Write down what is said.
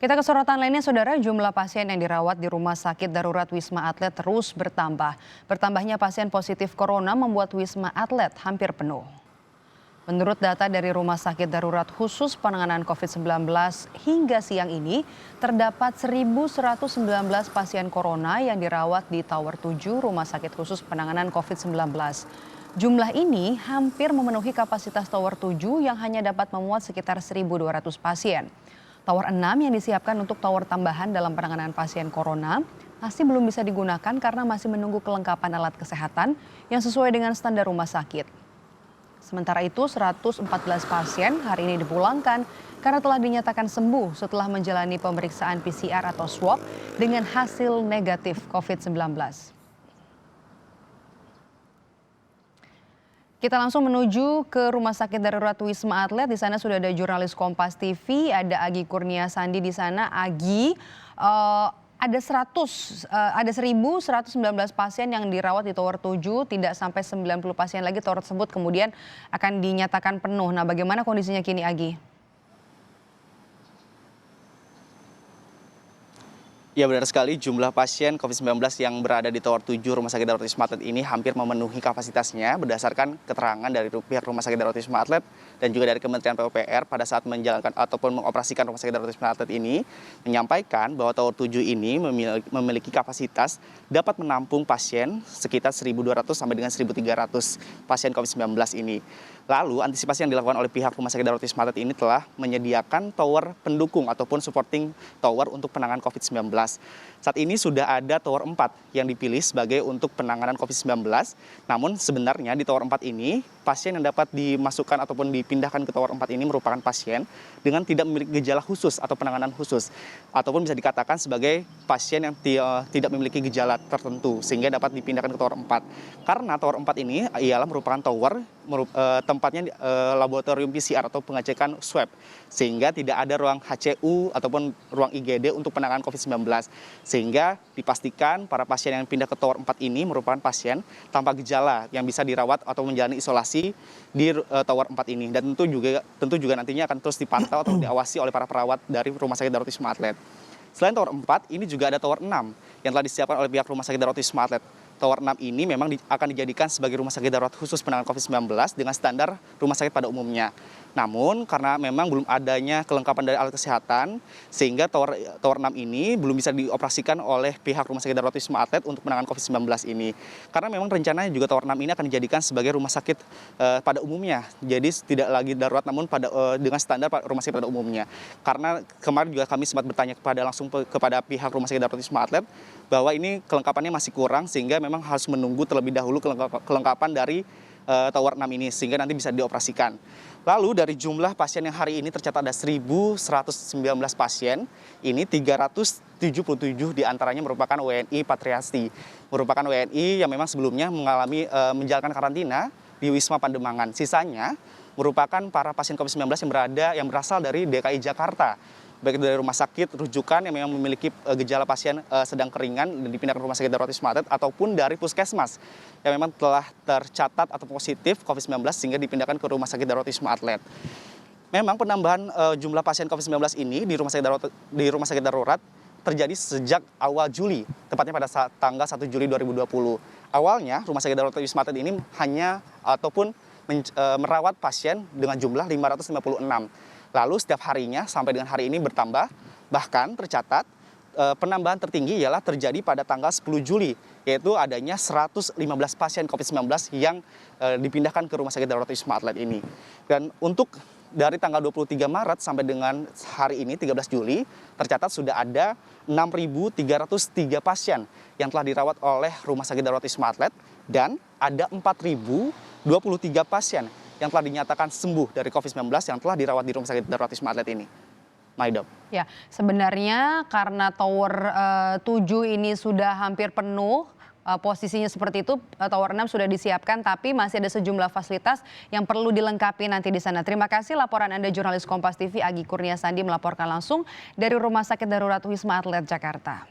Kita ke sorotan lainnya, saudara, jumlah pasien yang dirawat di Rumah Sakit Darurat Wisma Atlet terus bertambah. Bertambahnya pasien positif corona membuat Wisma Atlet hampir penuh. Menurut data dari Rumah Sakit Darurat Khusus Penanganan COVID-19, hingga siang ini terdapat 1.119 pasien corona yang dirawat di Tower 7 Rumah Sakit Khusus Penanganan COVID-19. Jumlah ini hampir memenuhi kapasitas Tower 7 yang hanya dapat memuat sekitar 1.200 pasien. Tower 6 yang disiapkan untuk tower tambahan dalam penanganan pasien corona masih belum bisa digunakan karena masih menunggu kelengkapan alat kesehatan yang sesuai dengan standar rumah sakit. Sementara itu 114 pasien hari ini dipulangkan karena telah dinyatakan sembuh setelah menjalani pemeriksaan PCR atau swab dengan hasil negatif COVID-19. Kita langsung menuju ke Rumah Sakit Darurat Wisma Atlet. Di sana sudah ada jurnalis Kompas TV, ada Agi Kurnia Sandi di sana. Agi, ada 1.119 pasien yang dirawat di Tower 7, tidak sampai 90 pasien lagi tower tersebut kemudian akan dinyatakan penuh. Nah, bagaimana kondisinya kini, Agi? Ya, benar sekali, jumlah pasien COVID-19 yang berada di Tower 7 Rumah Sakit Darurat Wisma Atlet ini hampir memenuhi kapasitasnya berdasarkan keterangan dari pihak Rumah Sakit Darurat Wisma Atlet dan juga dari Kementerian PUPR pada saat menjalankan ataupun mengoperasikan Rumah Sakit Darurat Wisma Atlet ini menyampaikan bahwa Tower 7 ini memiliki kapasitas dapat menampung pasien sekitar 1.200 sampai dengan 1.300 pasien COVID-19 ini. Lalu antisipasi yang dilakukan oleh pihak Rumah Sakit Darurat Wisma Atlet ini telah menyediakan tower pendukung ataupun supporting tower untuk penanganan COVID-19. Saat ini sudah ada tower 4 yang dipilih sebagai untuk penanganan COVID-19. Namun sebenarnya di tower 4 ini pasien yang dapat dimasukkan ataupun dipindahkan ke tower 4 ini merupakan pasien dengan tidak memiliki gejala khusus atau penanganan khusus. Ataupun bisa dikatakan sebagai pasien yang tidak memiliki gejala tertentu sehingga dapat dipindahkan ke tower 4. Karena tower 4 ini ialah merupakan tower tempatnya laboratorium PCR atau pengecekan swab. Sehingga tidak ada ruang HCU ataupun ruang IGD untuk penanganan COVID-19. Sehingga dipastikan para pasien yang pindah ke tower 4 ini merupakan pasien tanpa gejala yang bisa dirawat atau menjalani isolasi di tower 4 ini. Dan tentu juga nantinya akan terus dipantau atau diawasi oleh para perawat dari Rumah Sakit Darurat Wisma Atlet. Selain tower 4, ini juga ada tower 6 yang telah disiapkan oleh pihak Rumah Sakit Darurat Wisma Atlet. Tower 6 ini memang akan dijadikan sebagai rumah sakit darurat khusus penanganan COVID-19 dengan standar rumah sakit pada umumnya. Namun karena memang belum adanya kelengkapan dari alat kesehatan, sehingga tower 6 ini belum bisa dioperasikan oleh pihak Rumah Sakit Darurat Wisma Atlet untuk penanganan COVID-19 ini. Karena memang rencananya juga tower 6 ini akan dijadikan sebagai rumah sakit pada umumnya. Jadi tidak lagi darurat namun dengan standar rumah sakit pada umumnya. Karena kemarin juga kami sempat bertanya kepada pihak Rumah Sakit Darurat Wisma Atlet bahwa ini kelengkapannya masih kurang sehingga memang harus menunggu terlebih dahulu kelengkapan dari tower 6 ini sehingga nanti bisa dioperasikan. Lalu dari jumlah pasien yang hari ini tercatat ada 1.119 pasien, ini 377 diantaranya merupakan WNI Patriasti. Merupakan WNI yang memang sebelumnya menjalankan karantina di Wisma Pademangan. Sisanya merupakan para pasien COVID-19 yang berasal dari DKI Jakarta. Baik dari rumah sakit rujukan yang memang memiliki gejala pasien sedang keringan dan dipindahkan ke Rumah Sakit Darurat Wisma Atlet ataupun dari puskesmas yang memang telah tercatat atau positif COVID-19 sehingga dipindahkan ke Rumah Sakit Darurat Wisma Atlet. Memang penambahan jumlah pasien COVID-19 ini di Rumah Sakit Darurat terjadi sejak awal Juli, tepatnya pada tanggal 1 Juli 2020. Awalnya Rumah Sakit Darurat Wisma Atlet ini hanya ataupun merawat pasien dengan jumlah 556. Lalu setiap harinya sampai dengan hari ini bertambah, bahkan tercatat penambahan tertinggi ialah terjadi pada tanggal 10 Juli, yaitu adanya 115 pasien COVID-19 yang dipindahkan ke Rumah Sakit Darurat Wisma Atlet ini. Dan untuk dari tanggal 23 Maret sampai dengan hari ini 13 Juli, tercatat sudah ada 6.303 pasien yang telah dirawat oleh Rumah Sakit Darurat Wisma Atlet dan ada 4.023 pasien yang telah dinyatakan sembuh dari COVID-19 yang telah dirawat di Rumah Sakit Darurat Wisma Atlet ini. Maidop. Ya, sebenarnya karena tower 7 ini sudah hampir penuh, posisinya seperti itu, tower 6 sudah disiapkan, tapi masih ada sejumlah fasilitas yang perlu dilengkapi nanti di sana. Terima kasih laporan Anda jurnalis Kompas TV Agi Kurnia Sandi melaporkan langsung dari Rumah Sakit Darurat Wisma Atlet Jakarta.